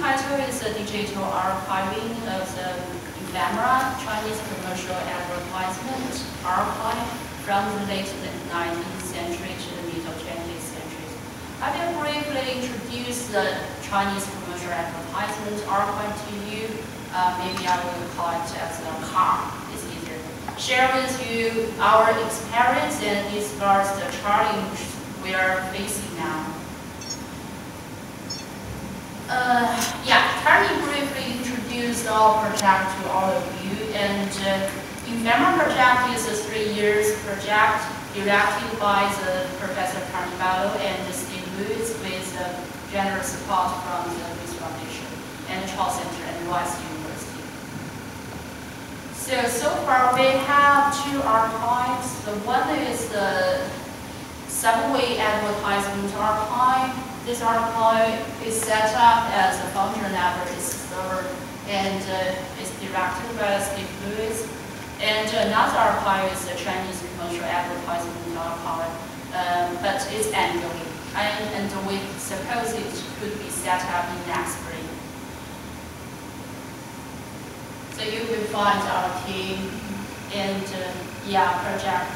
title is the digital archiving of the Ephemera, Chinese commercial advertisement archive from the late 19th century to the middle 20th century. I will briefly introduce the Chinese commercial advertisement archive to you. Maybe I will call it as a car. It's easier. Share with you our experience and discuss the challenge we are facing now. Can you briefly introduce our project to all of you? And Ephemera project is a 3 years project directed by the Professor Carnivalo and Steve Lewis with generous support from the Lewis Foundation and Charles Center and Rice University. So far we have 2 archives. The one is the subway advertisement archive. This archive is set up as a function advertisement server and is directed by Steve Lewis. And another archive is the Chinese commercial advertisement archive, but it's annually. And we suppose it could be set up in next spring. So you will find our team and project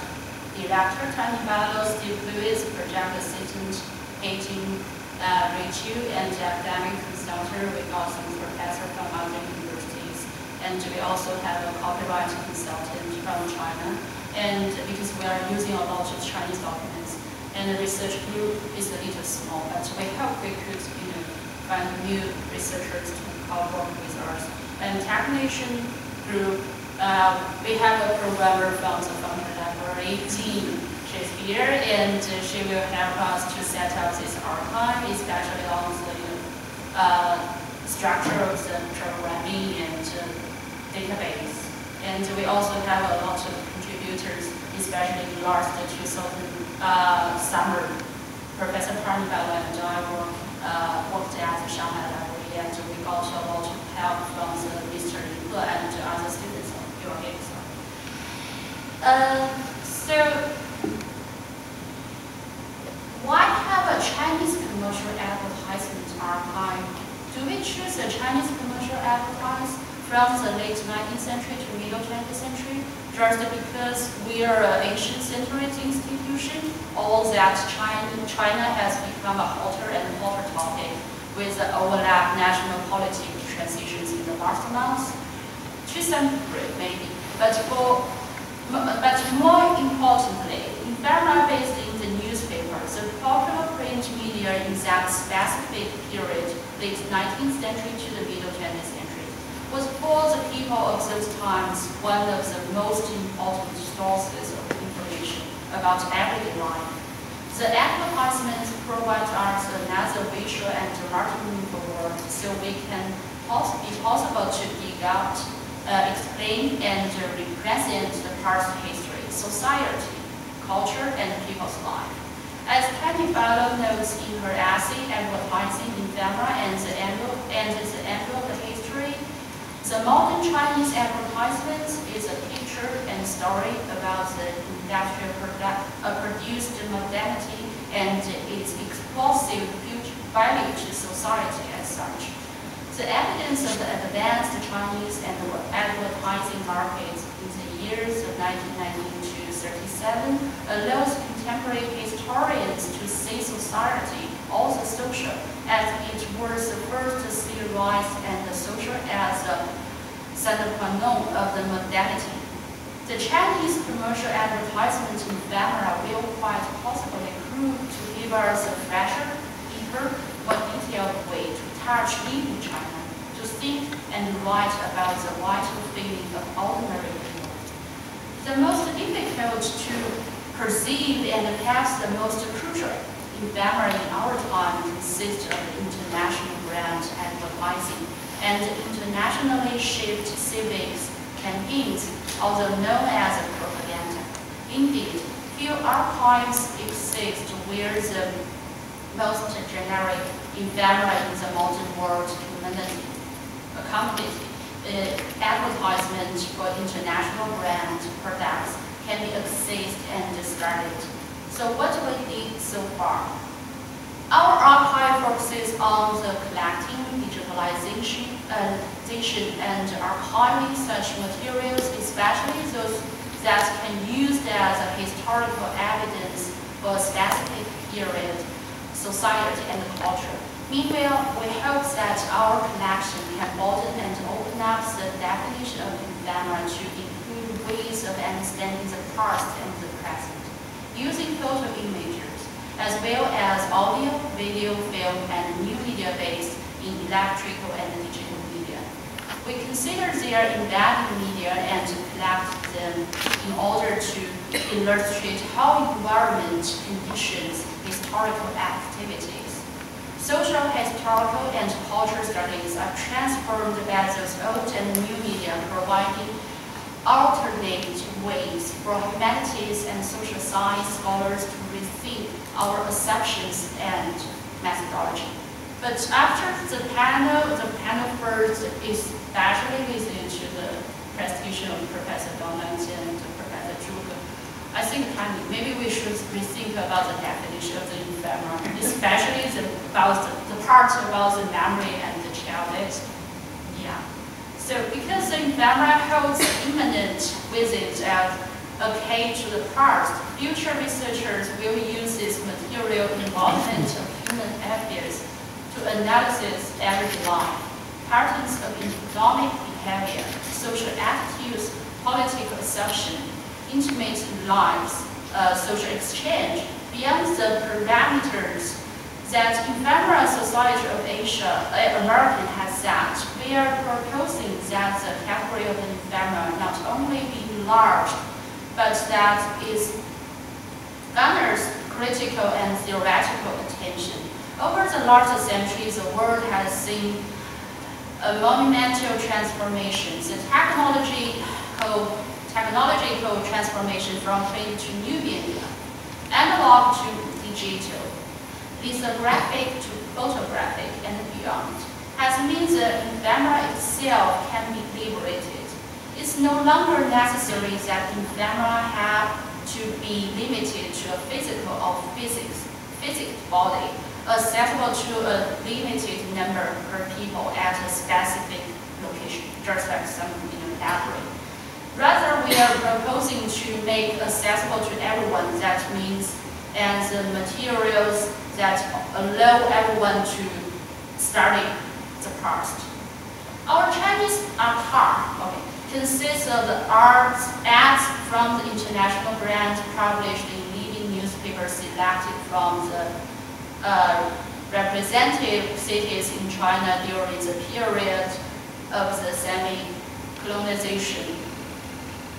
director Tony Barlow, Steve Lewis, project assistant Jing, Rachel, and academic consultant. We got some professor from other universities, and we also have a copyright consultant from China. And because we are using a lot of Chinese documents, and the research group is a little small, but we hope we could, find new researchers to work with us. And technician group, we have a programmer from the Founder Library, Jing. She's here, and she will help us to set up this archive, especially on the structure of the programming and database. And we also have a lot of contributors, especially in the last 2000 summer. Professor Carnivalo and I worked at the Shanghai Library, and we got a lot of help from the Mr. Li and other students of your exam. Why have a Chinese commercial advertisement archive? Do we choose a Chinese commercial advertisement from the late 19th century to middle 20th century just because we are an Asian-centered institution, or that China has become a hotter and hotter topic with the overlap national political transitions in the last months? To some degree, maybe. But more importantly, Ephemera based in the newspaper, the popular print media in that specific period, late 19th century to the middle 20th century, was for the people of those times one of the most important sources of information about everyday life. The advertisements provide us another visual and marketing world, so we can be possible to dig out, explain, and represent the past history, society, culture, and people's life. As Tony Barlow notes in her essay, Advertising in Ephemera and the Envelope History, the modern Chinese advertisement is a picture and story about the industrial produced modernity and its explosive value to society as such. The evidence of the advanced Chinese and advertising markets in the years of 1919 to 37 allows contemporary historians to see society, also social, as it was the first to see rise and the social as a sine qua non of the modernity. The Chinese commercial advertisement in Ephemera will quite possibly prove to give us a fresher, deeper, more detailed way to touch living China, to think and write about the vital feeling of ordinary people. The most difficult to perceive and perhaps the most crucial Ephemera in our time consists of international brand advertising and internationally shaped civics campaigns, although known as propaganda. Indeed, few archives exist where the most generic Ephemera in the modern world community advertisement for international brand products can be accessed and studied. So what we did so far? Our archive focuses on the collecting, digitalization, and archiving such materials, especially those that can be used as a historical evidence for a specific period, society, and culture. Meanwhile, we hope that our collection can broaden and open up the definition of ephemera to include ways of understanding the past and the present, using photo images, as well as audio, video, film, and new media based in electrical and digital media. We consider their embedded media and collect them in order to illustrate how environment conditions historical activities. Social, historical, and cultural studies are transformed by those old and new media, providing alternate ways for humanities and social science scholars to rethink our assumptions and methodology. But after the panel first is especially listening to the presentation of Professor Donald and Professor Zhuge, I think maybe we should rethink about the definition of the ephemera, especially about the part about the memory and the childhood. Yeah. So because the ephemera holds immanent with it as a key to the past, future researchers will use this material involvement of human affairs to analyze everyday life, patterns of economic behavior, social attitudes, political assumption, intimate lives, social exchange, beyond the parameters that Ephemera Society of American has set. We are proposing that the category of ephemera not only be enlarged, but that it garners critical and theoretical attention. Over the last centuries, the world has seen a monumental transformation. The technological transformation from print to new media, analog to digital, lithographic to photographic, and beyond, has meant the ephemera itself can be liberated. It's no longer necessary that ephemera have to be limited to a physical or physics body, accessible to a limited number of people at a specific location, just like some library. Rather, we are proposing to make accessible to everyone. That means, and the materials that allow everyone to study the past. Our Chinese archive consists of the ads from the international brands published in leading newspapers selected from the representative cities in China during the period of the semi-colonization.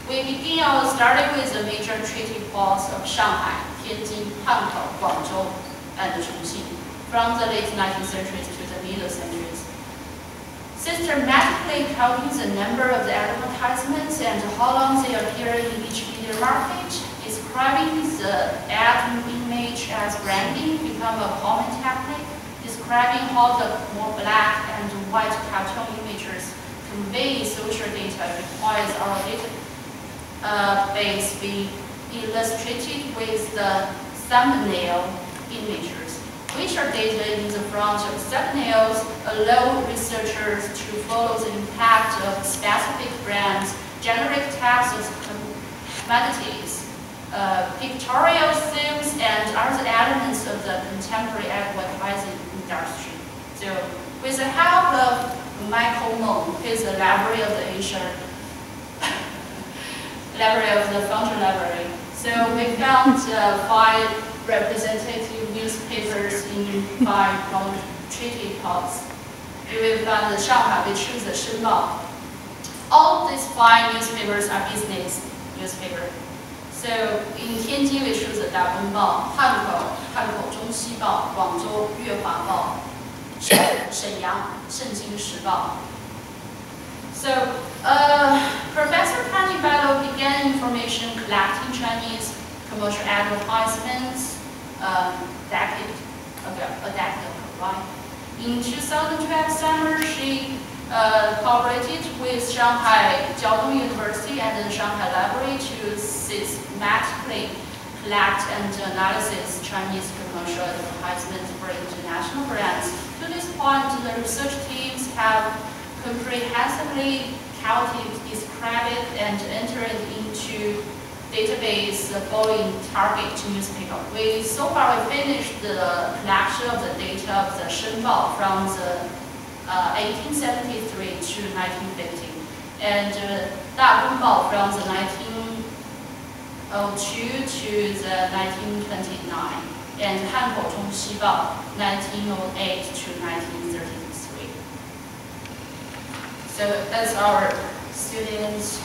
We begin our study with the major treaty ports of Shanghai, Tianjin, Hankou, Guangzhou, and Chongqing, from the late 19th century to the middle centuries. Systematically counting the number of the advertisements and how long they appear in each media market, describing the ad image as branding become a common technique, describing how the more black and white cartoon images convey social data requires our database be illustrated with the thumbnail images, which are data in the front of thumbnails, allow researchers to follow the impact of specific brands, generic tags of commodities, pictorial themes, and other elements of the contemporary advertising industry. So, with the help of Michael Meng, who is the library of the Asia, library of the Foundry Library. So we found 5 representative newspapers in 5 treaty ports. We found the Shanghai, which is the Shenbao. All these 5 newspapers are business newspapers. So in Tianjin, we choose the Dagunbao, Hankou Zhongxibao, Guangzhou Yuehua Shenyang Shenjing Shibao. So Professor Tani Bello began information collecting Chinese commercial advertisements a decade ago, right? In 2012 summer, she cooperated with Shanghai Jiaotong University and the Shanghai Library to systematically collect and analyze Chinese commercial advertisements for international brands. To this point, the research teams have comprehensively counted, described, and entered into database following target newspaper. So far we finished the collection of the data of the Chen from the 1873 to 1950, and Dagong from the 1902 to the 1929, and Hankou Xi 1908 to 1933. So that's our students.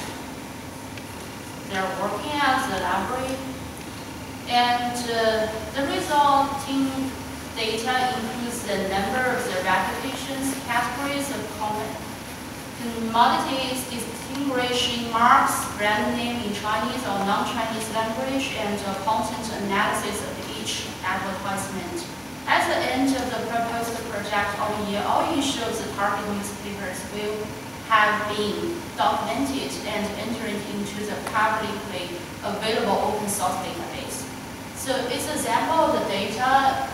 They're working at the library, and the resulting data includes the number of the reputations, categories of commodities, distinguishing marks, brand name in Chinese or non-Chinese language, and content analysis of each advertisement. At the end of the proposed project all issues the target newspapers will have been documented and entered into the publicly available open source database. So it's an example of the data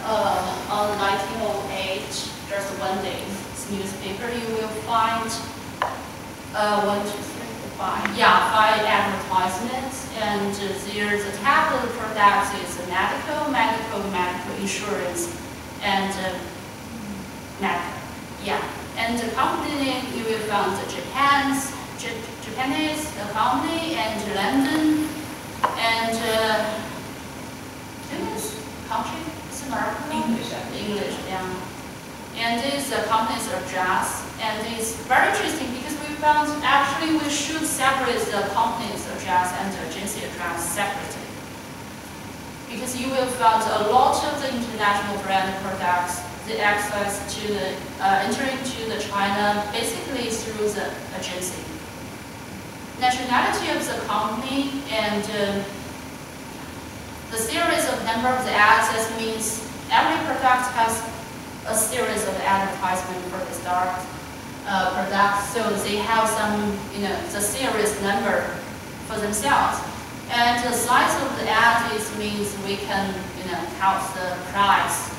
on 1908, just one day's newspaper. You will find 5 advertisements, and there's a tab of the products is medical insurance, and medical. And the company name, you will find the Japanese company, and London, and this country is American? English, yeah. And this company's address, and it's very interesting because we found actually we should separate the company's address and the agency address separately. Because you will find a lot of the international brand products, the access to the entering to the China basically through the agency. Nationality of the company and the series of number of the ads means every product has a series of advertisement for the start product, so they have some, the series number for themselves. And the size of the ad means we can, count the price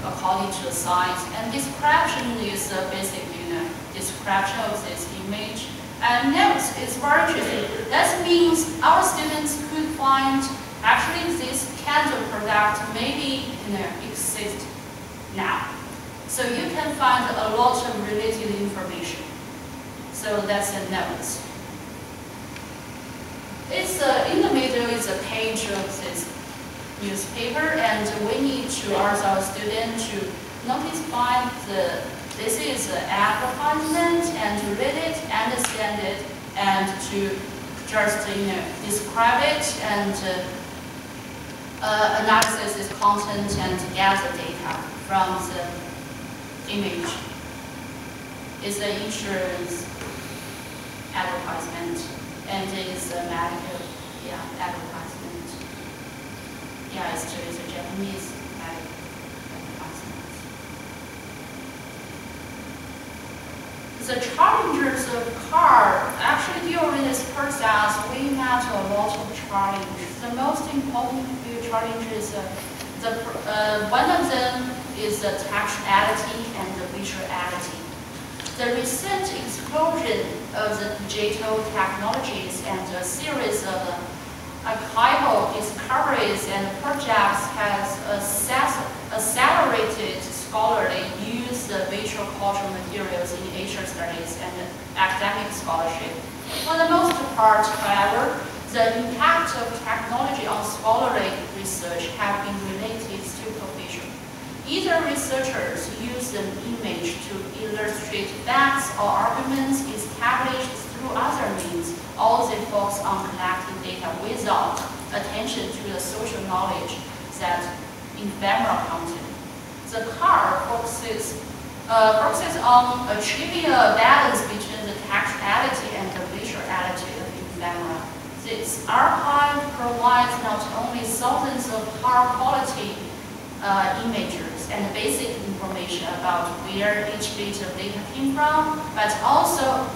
according to the size. And description is basically, description of this image. And notes is very interesting. That means our students could find actually this kind of product maybe, exist now. So you can find a lot of related information. So that's the notes. It's in the middle is a page of this newspaper, and we need to ask our students to find this is an advertisement, and to read it, understand it, and to just describe it, and analysis its content and gather data from the image. It's an insurance advertisement, and it's a medical advertisement. It's a Japanese medical advertisement. The challenges of car, actually during this process, we met a lot of challenges. The most important few challenges, one of them is the textuality and the visuality. The recent explosion of the digital technologies and a series of archival discoveries and projects has accelerated scholarly use of visual cultural materials in Asian studies and academic scholarship. For the most part, however, the impact of technology on scholarly research have been related superficial. Either researchers use an image to illustrate facts or arguments established through other means, or they focus on collecting data without attention to the social knowledge that ephemeral content. The car focuses on achieving a balance between the textuality and the visuality of ephemera. This archive provides not only thousands of high-quality images and basic information about where each bit of data came from, but also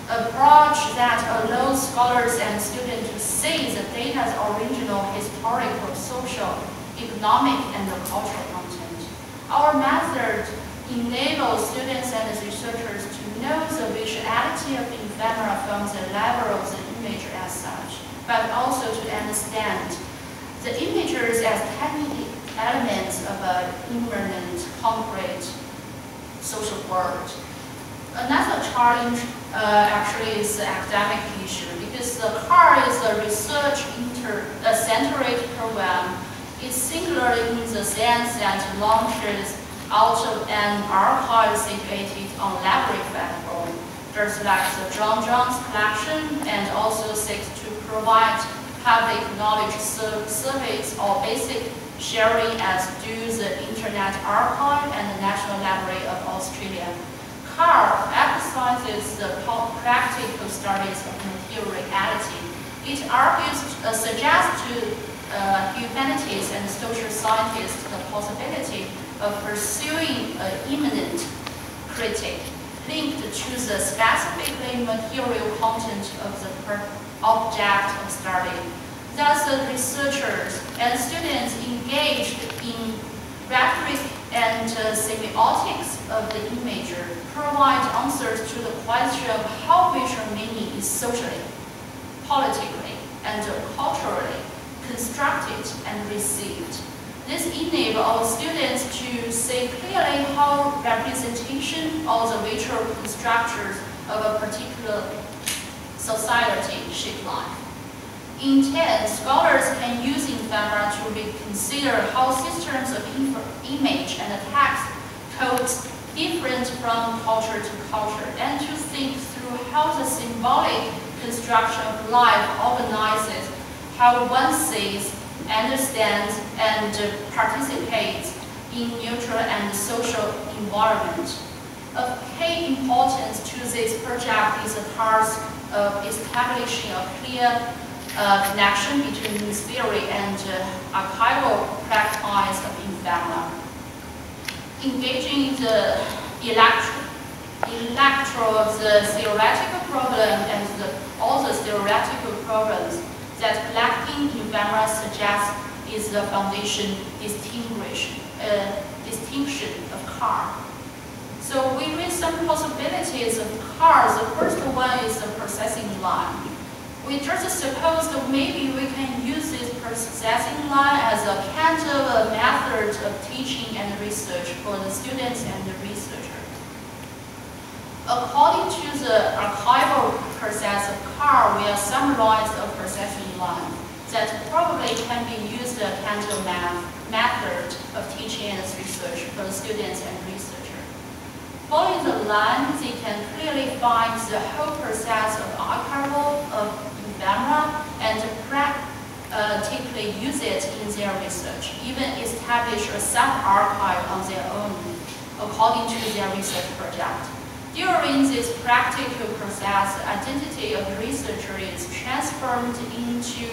approach that allows scholars and students to see the data's original historical, social, economic, and cultural content. Our method enables students and researchers to know the vision from the level of the image as such, but also to understand the images as tiny elements of an immanent, concrete social world. Another challenge actually is the academic issue, because the car is a research-centered program. It's singular in the sense that it launches out of an archive situated on library platform, just like the John Jones collection, and also seeks to provide public knowledge surveys or basic sharing as do the Internet Archive and the National Library of Australia. CAR emphasizes the practical studies of materiality. It argues, suggests to humanities and social scientists the possibility of pursuing an immanent critique linked to the specifically material content of the object of study. Thus, the researchers and students engaged in rhetoric and semiotics of the image provide answers to the question of how visual meaning is socially, politically, and culturally constructed and received. This enables our students to see clearly how representation of the visual structures of a particular society shape life. In Chen, scholars can use Ephemera to reconsider how systems of image and text codes different from culture to culture, and to think through how the symbolic construction of life organizes how one sees, understands, and participates in neutral and social environment. Of key importance to this project is the task of establishing a clear connection between theory and archival practice of Ephemera. Engaging the electro of the theoretical problem and all the theoretical problems that collecting Ephemera suggests is the foundation distinction of CAR. So we read some possibilities of CAR. The first one is the processing line. We just suppose that maybe we can use this processing line as a kind of a method of teaching and research for the students and the researchers. According to the archival process of CAR, we have summarized a processing line that probably can be used as a kind of method of teaching and research for the students and researchers. Following the line, they can clearly find the whole process of archival of Ephemera and practically use it in their research, even establish a sub-archive on their own, according to their research project. During this practical process, the identity of the researcher is transformed into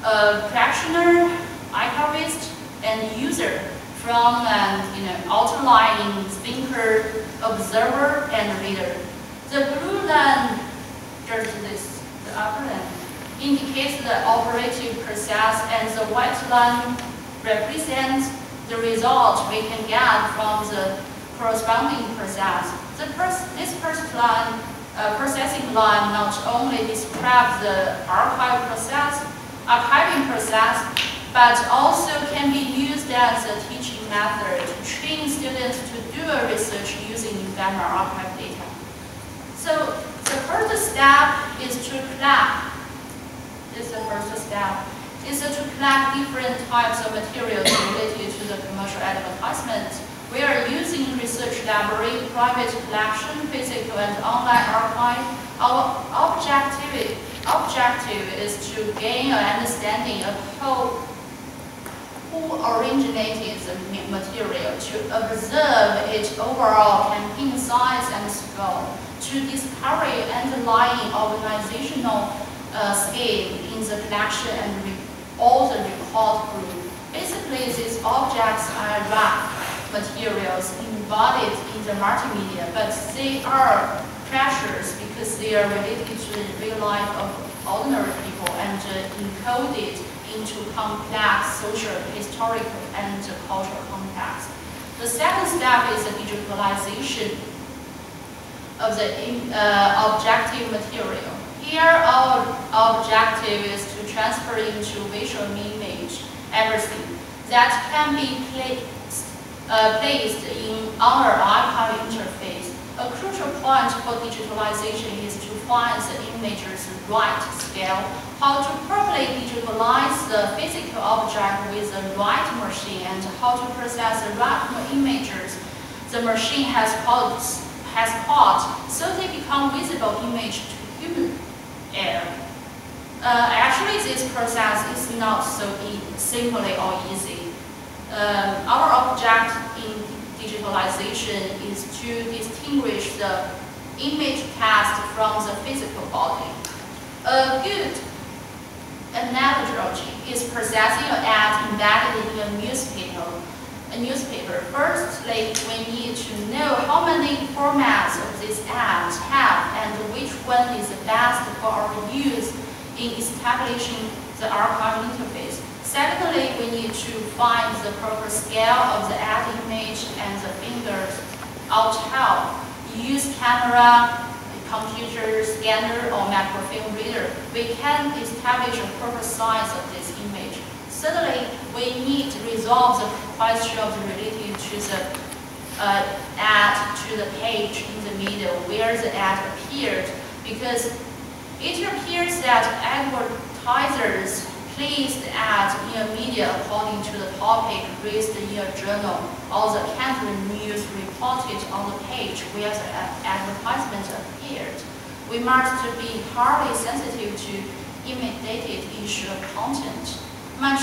a practitioner, archivist, and user from outlining, thinker, observer, and reader. The blue line, just this, the upper line, indicates the operative process, and the white line represents the result we can get from the corresponding process. This first line, processing line, not only describes the archiving process, but also can be used as a teaching method to train students to do a research using Ephemera archive data. So the first step is to collect. This is the first step. Is to collect different types of materials related to the commercial advertisement. We are using research library, private collection, physical and online archive. Our objective is to gain an understanding of who originated the material, to observe its overall campaign size and scope, to discover underlying organizational scheme in the collection and all the record group. Basically, these objects are rough materials embodied in the multimedia, but they are precious because they are related to the real life of ordinary people and encoded into complex social, historical, and cultural context. The second step is the digitalization of the objective material. Here, our objective is to transfer into visual image everything that can be placed in our archive interface. A crucial point for digitalization is to find the image's right scale, how to properly digitalize the physical object with the right machine, and how to process the right images the machine has caught, so they become visible image to human ear. Actually, this process is not so simply or easy. Our object in digitalization is to distinguish the image text from the physical body. A good analogy is processing an ad embedded in a newspaper. Firstly, we need to know how many formats of this ad have and which one is the best for our use in establishing the archive interface. Secondly, we need to find the proper scale of the ad image and the fingers out how. Use camera, computer, scanner, or microfilm reader. We can establish a proper size of this image. Thirdly, we need to resolve the question of related to the ad to the page in the middle where the ad appeared, because it appears that advertisers placed the ad in a media according to the topic raised in a journal or the country news reported on the page where the advertisement appeared. We must be highly sensitive to immediate issue of content. Much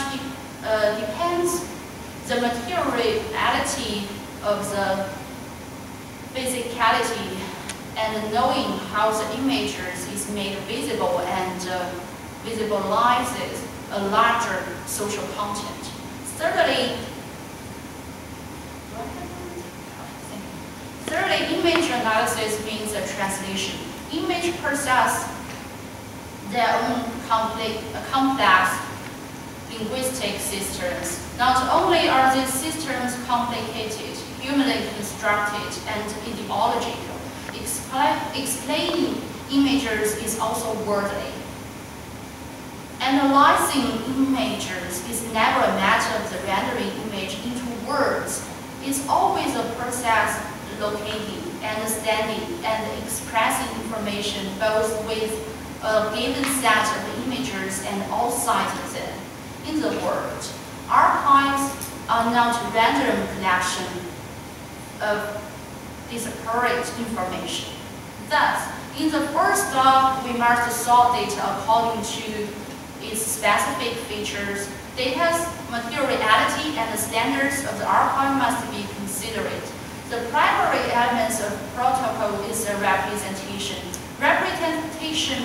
depends the materiality of the physicality and knowing how the images is made visible and visualizes a larger social content. Thirdly, image analysis means a translation. Image process their own complex linguistic systems. Not only are these systems complicated, humanly constructed, and ideological, explaining images is also worldly. Analyzing images is never a matter of the rendering image into words. It's always a process locating, understanding, and expressing information both with a given set of images and outside of them. In the world, archives are not a random collection of disparate information. Thus, in the first step, we must sort it according to its specific features. Data's materiality and the standards of the archive must be considered. The primary elements of protocol is the representation. Representation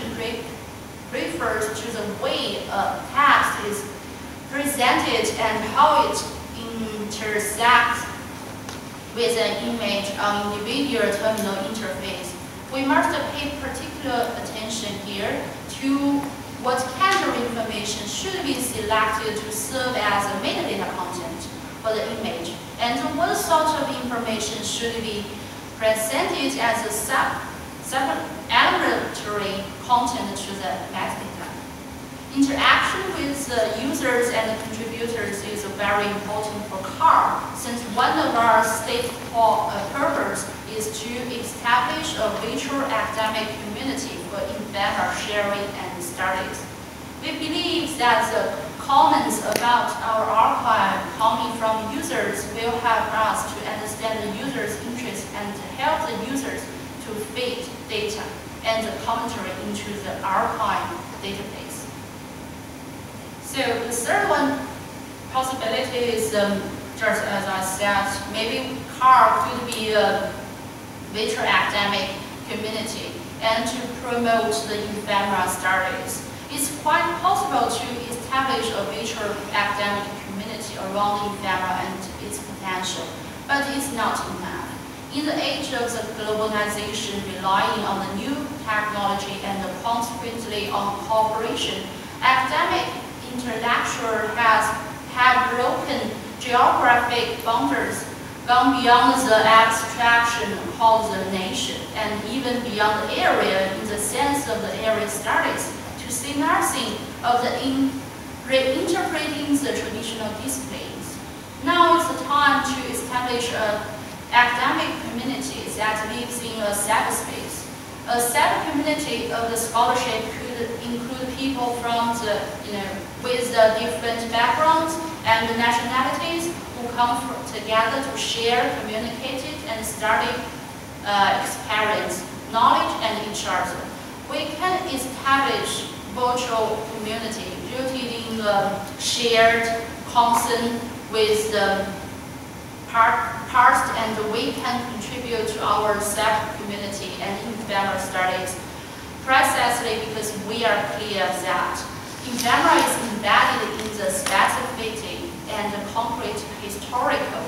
refers to the way a text is presented and how it intersects with an image on individual terminal interface. We must pay particular attention here to what kind of information should be selected to serve as a metadata content for the image, and what sort of information should be presented as a elementary content to the metadata. Interaction with the users and the contributors is very important for CAR, since one of our stated purpose is to establish a virtual academic community for Ephemera sharing and studies. We believe that the comments about our archive coming from users will help us to understand the user's interests and help the users to feed data and the commentary into the archive database. So the third one possibility is, just as I said, maybe CAR could be a virtual academic community and to promote the Ephemera studies. It's quite possible to establish a virtual academic community around Ephemera and its potential, but it's not enough. In the age of the globalization relying on the new technology and consequently on cooperation, academic intellectuals have broken geographic boundaries gone beyond the abstraction called the nation, and even beyond the area in the sense of the area studies, to say nothing of the reinterpreting the traditional disciplines. Now is the time to establish an academic community that lives in a cyberspace. A cyber-community of the scholarship could include people from the, with the different backgrounds and nationalities who come together to share, communicate, and study, experience, knowledge, and each other. We can establish virtual community rooted in the shared concern with the past, and we can contribute to our self-community and Ephemera studies precisely because we are clear that Ephemera is embedded in the specificity and the concrete historical,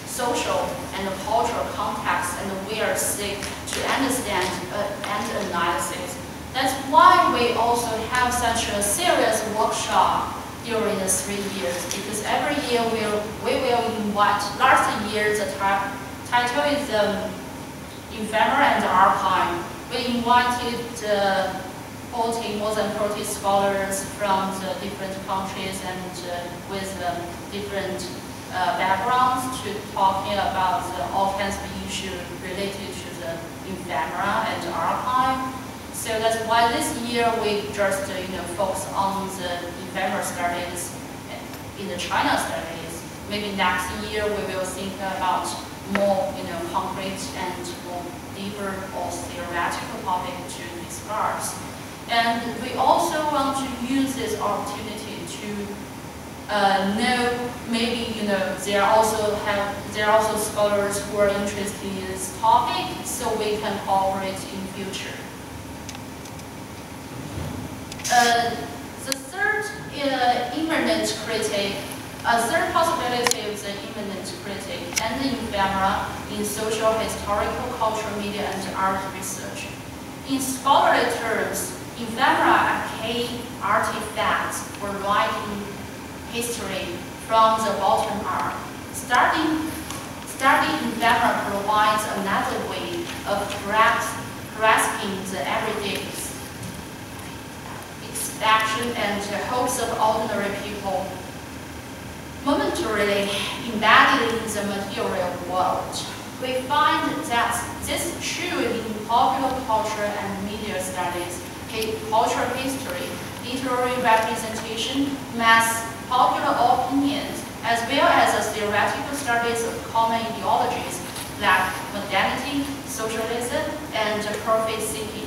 social, and cultural context, and we are seek to understand and analysis. That's why we also have such a serious workshop during the 3 years, because every year we will invite. Last year the title is Ephemera and the Archive. We invited more than 40 scholars from the different countries and with different backgrounds to talking about all kinds of issues related to the Ephemera and the Archive. So that's why this year we just focus on the Ephemera studies in the China studies. Maybe next year we will think about more concrete and more deeper or theoretical topic to discuss. And we also want to use this opportunity to know maybe there are also scholars who are interested in this topic, so we can cooperate in future. The third immanent critique, a third possibility of the immanent critique and the Ephemera in social, historical, cultural, media, and art research. In scholarly terms, Ephemera are key artifacts for writing history from the bottom up. Studying Ephemera provides another way of grasping the everyday action and hopes of ordinary people momentarily embedded in the material world. We find that this is true in popular culture and media studies, cultural history, literary representation, mass popular opinions, as well as the theoretical studies of common ideologies like modernity, socialism, and profit-seeking.